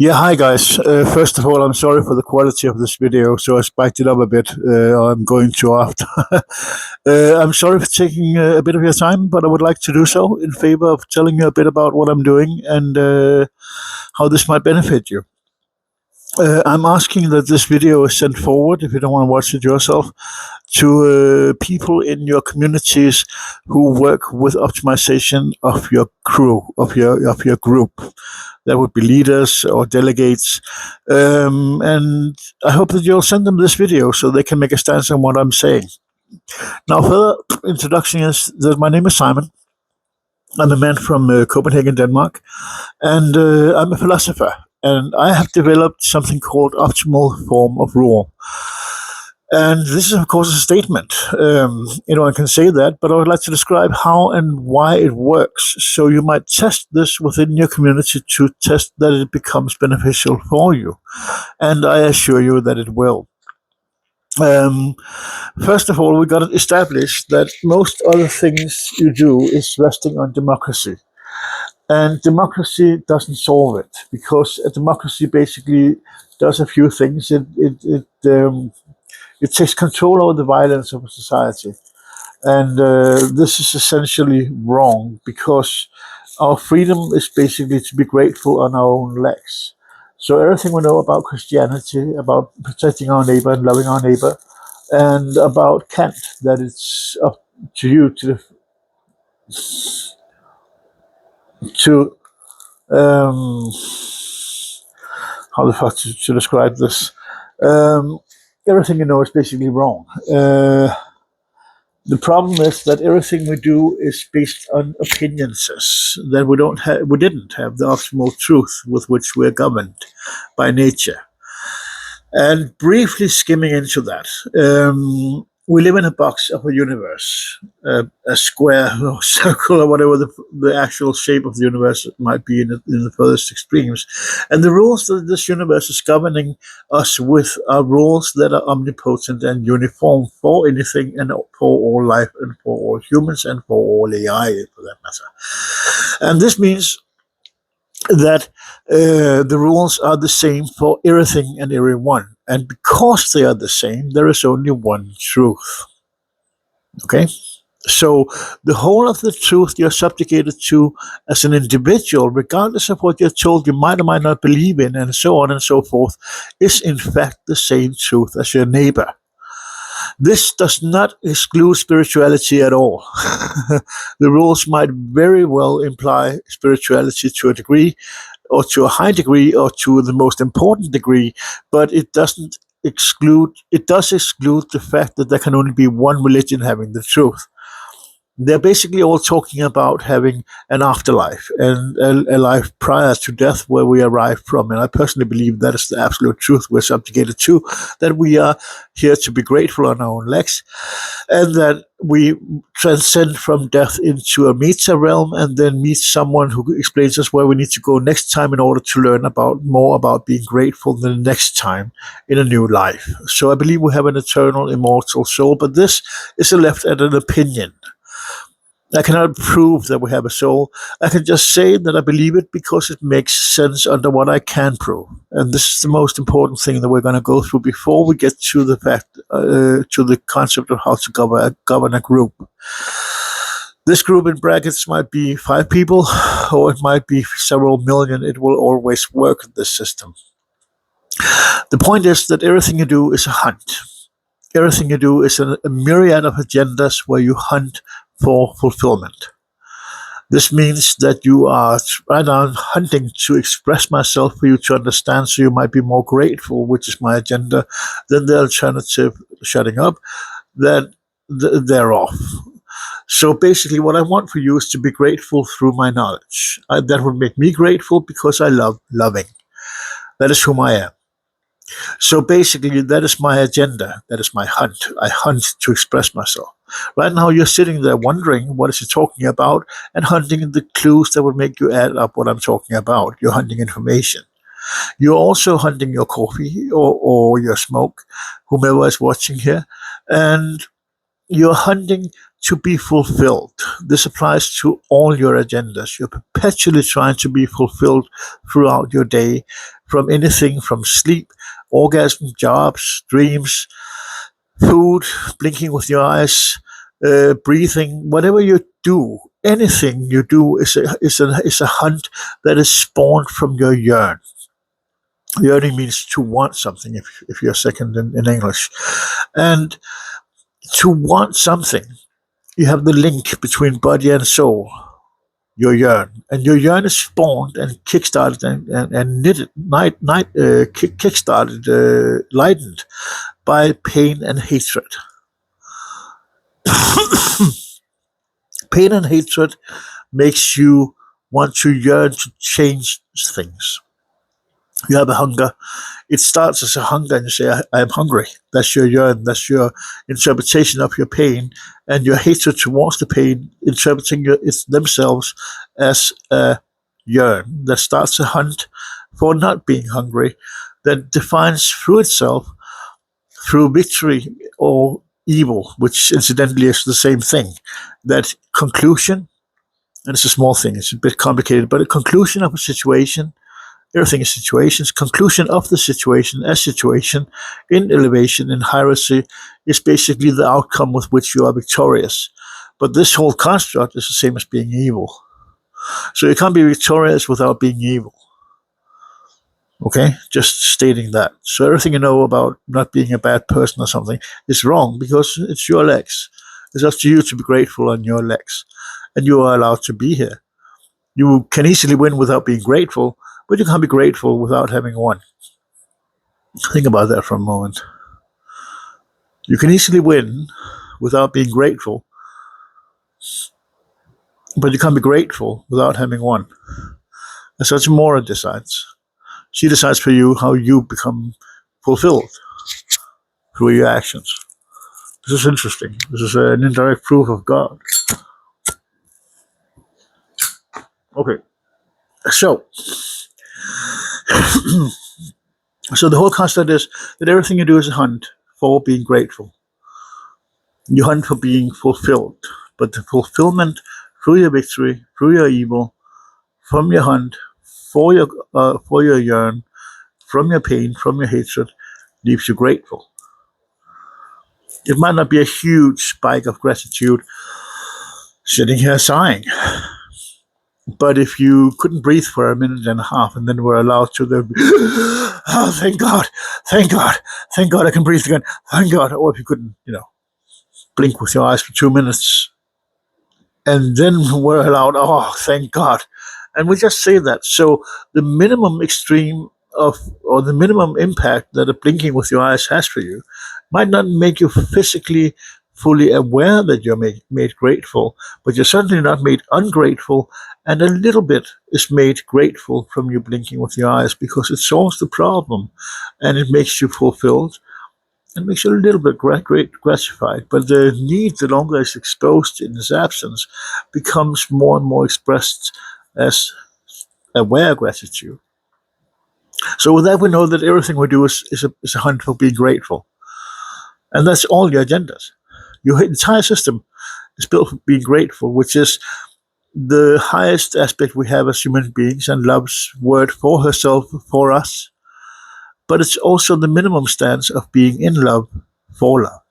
Yeah, hi guys. First of all, I'm sorry for the quality of this video, so I spiked it up a bit. I'm going too often. I'm sorry for taking a bit of your time, but I would like to do so in favor of telling you a bit about what I'm doing and how this might benefit you. I'm asking that this video is sent forward, if you don't want to watch it yourself, to people in your communities who work with optimization of your crew, of your group. That would be leaders or delegates. And I hope that you'll send them this video so they can make a stance on what I'm saying. Now, further introduction is that my name is Simon. I'm a man from Copenhagen, Denmark, and I'm a philosopher. And I have developed something called optimal form of rule. And this is, of course, a statement. Anyone can say that, but I would like to describe how and why it works. So you might test this within your community to test that it becomes beneficial for you. And I assure you that it will. First of all, we got to establish that most other things you do is resting on democracy. And democracy doesn't solve it because a democracy basically does a few things. It takes control over the violence of a society. And this is essentially wrong because our freedom is basically to be grateful on our own legs. So everything we know about Christianity, about protecting our neighbor and loving our neighbor, and about Kant, that it's up to you to how the fuck to describe this. Everything you know is basically wrong. The problem is that everything we do is based on opinions that we didn't have the optimal truth with which we're governed by nature. And briefly skimming into that, we live in a box of a universe, a square or circle or whatever the actual shape of the universe might be in the furthest extremes. And the rules that this universe is governing us with are rules that are omnipotent and uniform for anything and for all life and for all humans and for all AI for that matter. And this means that the rules are the same for everything and everyone. And because they are the same, there is only one truth. Okay? So the whole of the truth you're subjugated to as an individual, regardless of what you're told you might or might not believe in, and so on and so forth, is in fact the same truth as your neighbor. This does not exclude spirituality at all. The rules might very well imply spirituality to a degree, or to a high degree, or to the most important degree, but it does exclude the fact that there can only be one religion having the truth. They're basically all talking about having an afterlife and a life prior to death where we arrive from. And I personally believe that is the absolute truth we're subjugated to, that we are here to be grateful on our own legs, and that we transcend from death into a meta realm and then meet someone who explains us where we need to go next time in order to learn more about being grateful the next time in a new life. So I believe we have an eternal, immortal soul, but this is left at an opinion. I cannot prove that we have a soul. I can just say that I believe it because it makes sense under what I can prove. And this is the most important thing that we're going to go through before we get to the to the concept of how to govern a group. This group in brackets might be 5 people, or it might be several million. It will always work in this system. The point is that everything you do is a hunt. Everything you do is a myriad of agendas where you hunt for fulfillment. This means that you are right now hunting to express myself for you to understand, so you might be more grateful, which is my agenda, than the alternative, shutting up, that thereof. So basically, what I want for you is to be grateful through my knowledge. That would make me grateful because I love loving. That is whom I am. So basically, that is my agenda. That is my hunt. I hunt to express myself. Right now, you're sitting there wondering what is he talking about and hunting the clues that will make you add up what I'm talking about. You're hunting information. You're also hunting your coffee or your smoke, whomever is watching here. And you're hunting to be fulfilled. This applies to all your agendas. You're perpetually trying to be fulfilled throughout your day from anything from sleep, orgasm, jobs, dreams, food, blinking with your eyes, breathing, whatever you do, anything you do is a hunt that is spawned from your yearn. Yearning means to want something, if you're second in English. And to want something, you have the link between body and soul, your yearn. And your yearn is spawned and kickstarted and knitted, kickstarted, lightened by pain and hatred. Pain and hatred makes you want to yearn to change things. You have a hunger. It starts as a hunger, and you say, I am hungry. That's your yearn. That's your interpretation of your pain, and your hatred towards the pain, interpreting it's themselves as a yearn that starts a hunt for not being hungry, that defines through itself, through victory or evil, which incidentally is the same thing. That conclusion, and it's a small thing, it's a bit complicated, but a conclusion of a situation, everything is situations, conclusion of the situation as situation in elevation, in hierarchy, is basically the outcome with which you are victorious. But this whole construct is the same as being evil. So you can't be victorious without being evil. Okay, just stating that. So everything you know about not being a bad person or something is wrong because it's your legs. It's up to you to be grateful on your legs. And you are allowed to be here. You can easily win without being grateful, but you can't be grateful without having won. Think about that for a moment. You can easily win without being grateful, but you can't be grateful without having won. And so it's Mora decides. She decides for you how you become fulfilled through your actions. This is interesting. This is an indirect proof of God. Okay, so so the whole concept is that everything you do is a hunt for being grateful. You hunt for being fulfilled, but the fulfillment through your victory, through your evil, from your hunt, for your yearn, from your pain, from your hatred, leaves you grateful. It might not be a huge spike of gratitude sitting here sighing, but if you couldn't breathe for a minute and a half and then were allowed to then, oh, thank God, thank God, thank God I can breathe again, thank God, or if you couldn't, blink with your eyes for 2 minutes and then were allowed, oh, thank God. And we just say that. So the minimum extreme of, or the minimum impact that a blinking with your eyes has for you might not make you physically fully aware that you're made grateful, but you're certainly not made ungrateful, and a little bit is made grateful from you blinking with your eyes because it solves the problem and it makes you fulfilled and makes you a little bit gratified. But the need, the longer it's exposed in its absence, becomes more and more expressed as aware gratitude. So with that, we know that everything we do is a hunt for being grateful. And that's all your agendas. Your entire system is built for being grateful, which is the highest aspect we have as human beings, and love's word for herself, for us. But it's also the minimum stance of being in love, for love.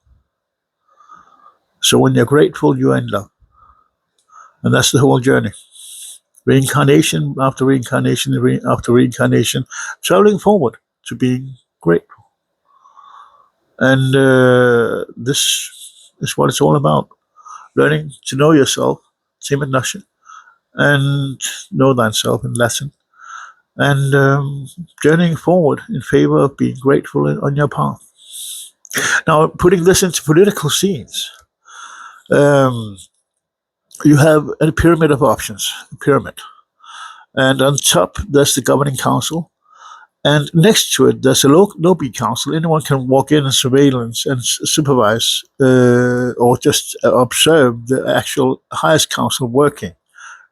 So when you're grateful, you are in love. And that's the whole journey. Reincarnation after reincarnation after reincarnation, traveling forward to being grateful. And this is what it's all about. Learning to know yourself, Timid Nashin, and know thyself in Latin. And journeying forward in favor of being grateful on your path. Now, putting this into political scenes, you have a pyramid of options, and on top there's the governing council, and next to it there's a lobby council. Anyone can walk in and surveillance and supervise or just observe the actual highest council working.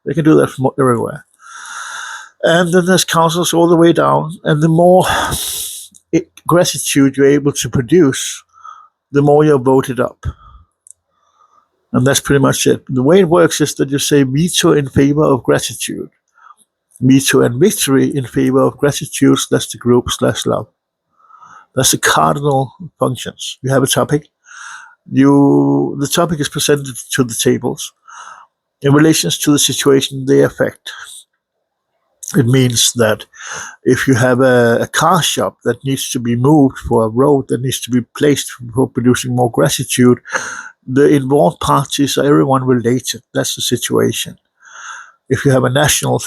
They can do that from everywhere. And then there's councils all the way down, and the more gratitude you're able to produce, the more you're voted up. And that's pretty much it. The way it works is that you say veto in favor of gratitude. veto and victory in favor of gratitude / the group / love. That's the cardinal functions. You have a topic. The topic is presented to the tables in relation to the situation they affect. It means that if you have a car shop that needs to be moved for a road that needs to be placed for producing more gratitude, the involved parties are everyone related. That's the situation. If you have a national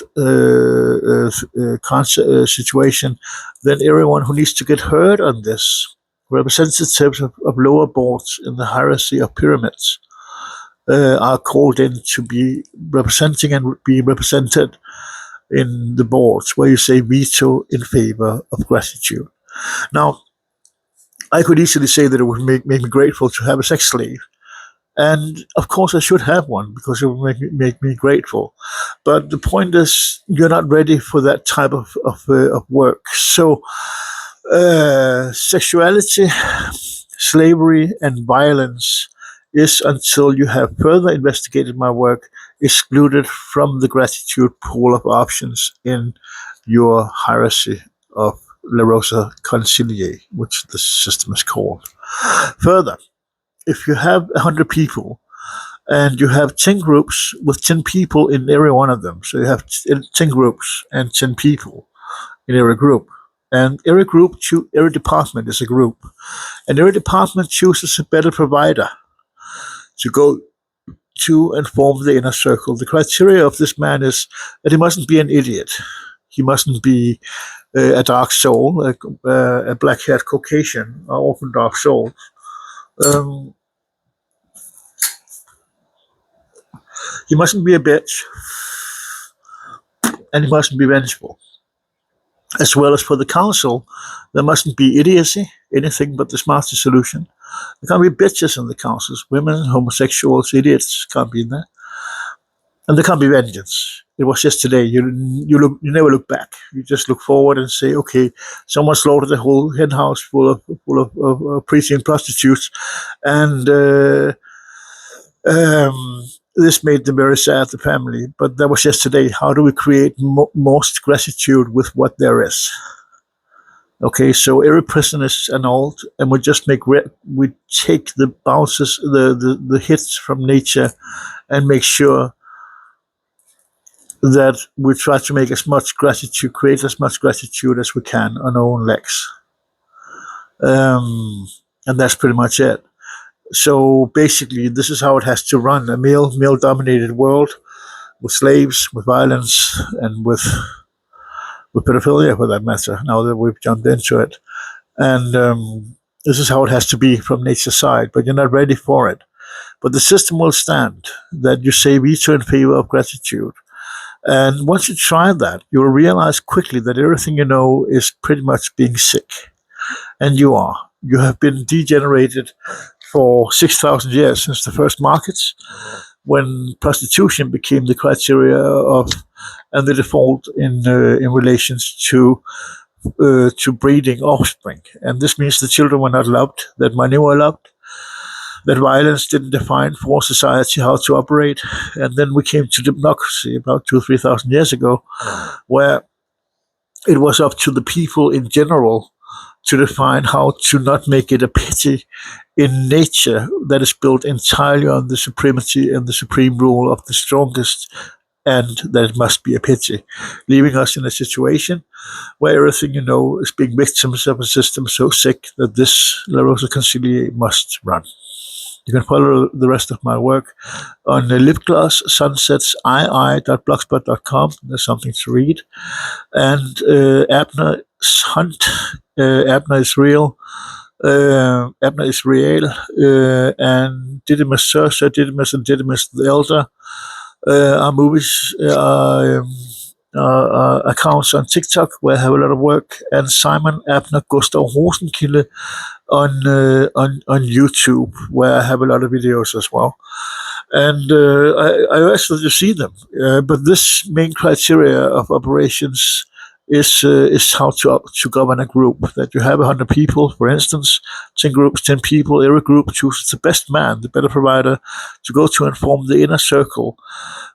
situation, then everyone who needs to get heard on this, representatives of lower boards in the hierarchy of pyramids, are called in to be representing and be represented in the boards, where you say veto in favor of gratitude. Now, I could easily say that it would make me grateful to have a sex slave. And of course, I should have one because it would make me grateful. But the point is, you're not ready for that type of work. So, sexuality, slavery, and violence is, until you have further investigated my work, excluded from the gratitude pool of options in your hierarchy of La Rosa Concilier, which the system is called. Further, if you have 100 people and you have 10 groups with 10 people in every one of them, so you have 10 groups and 10 people in every group, and every department is a group, and every department chooses a better provider to go to and form the inner circle. The criteria of this man is that he mustn't be an idiot. He mustn't be a dark soul, a black-haired Caucasian, are often dark souls. He mustn't be a bitch, and he mustn't be vengeful. As well as for the council, there mustn't be idiocy, anything but the smartest solution. There can't be bitches in the councils. Women, homosexuals, idiots can't be in there. And there can't be vengeance. It was just today. You never look back. You just look forward and say, okay, someone slaughtered a whole hen house full of preteen prostitutes, and this made them very sad, the family. But that was just today. How do we create most gratitude with what there is? Okay, so every prison is annulled, and we just we take the bounces, the hits from nature, and make sure that we try to make as much gratitude, create as much gratitude as we can on our own legs. And that's pretty much it. So basically, this is how it has to run: a male-dominated world with slaves, with violence, and with pedophilia, for that matter. Now that we've jumped into it, and this is how it has to be from nature's side. But you're not ready for it. But the system will stand that you say veto in favor of gratitude. And once you try that, you'll realize quickly that everything you know is pretty much being sick. And you are. You have been degenerated for 6,000 years since the first markets, when prostitution became the criteria of and the default in relations to breeding offspring. And this means the children were not loved, that money were loved, that violence didn't define for society how to operate. And then we came to democracy about 2,000-3,000 years ago, where it was up to the people in general to define how to not make it a pity in nature that is built entirely on the supremacy and the supreme rule of the strongest, and that it must be a pity, leaving us in a situation where everything you know is being victims of a system so sick that this La Rosa Concilier must run. You can follow the rest of my work on lipglosssunsetsi.blogspot.com. There's something to read. And Abner's Hunt. Abner is real. Abner is real. And Didymus Circe, Didymus and Didymus the Elder are movies, accounts on TikTok where I have a lot of work, and Simon Abner Gustav Rosenkilde on YouTube, where I have a lot of videos as well. And I ask that you see them. But this main criteria of operations is how to govern a group. That you have 100 people, for instance, 10 groups, 10 people. Every group chooses the best man, the better provider, to go to and form the inner circle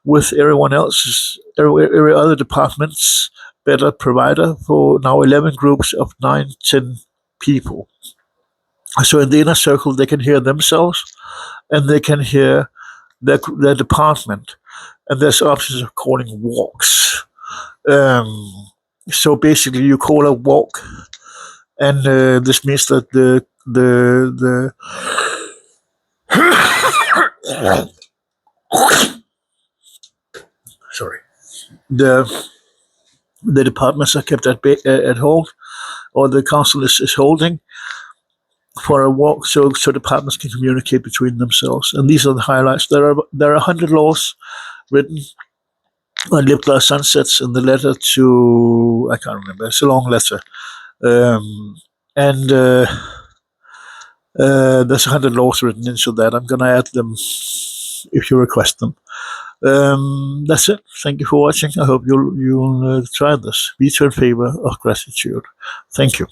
with everyone else's, every other department's better provider for now 11 groups of 9, 10 people. So in the inner circle, they can hear themselves and they can hear their department. And there's options of calling walks. So basically, you call a walk, and this means that the sorry, the departments are kept at home, or the council is holding for a walk, so departments can communicate between themselves. And these are the highlights. There are 100 laws written on lip gloss sunsets in the letter to, I can't remember. It's a long letter, and there's 100 laws written into that. I'm gonna add them if you request them. That's it. Thank you for watching. I hope you'll try this. Veto in favor of gratitude. Thank you.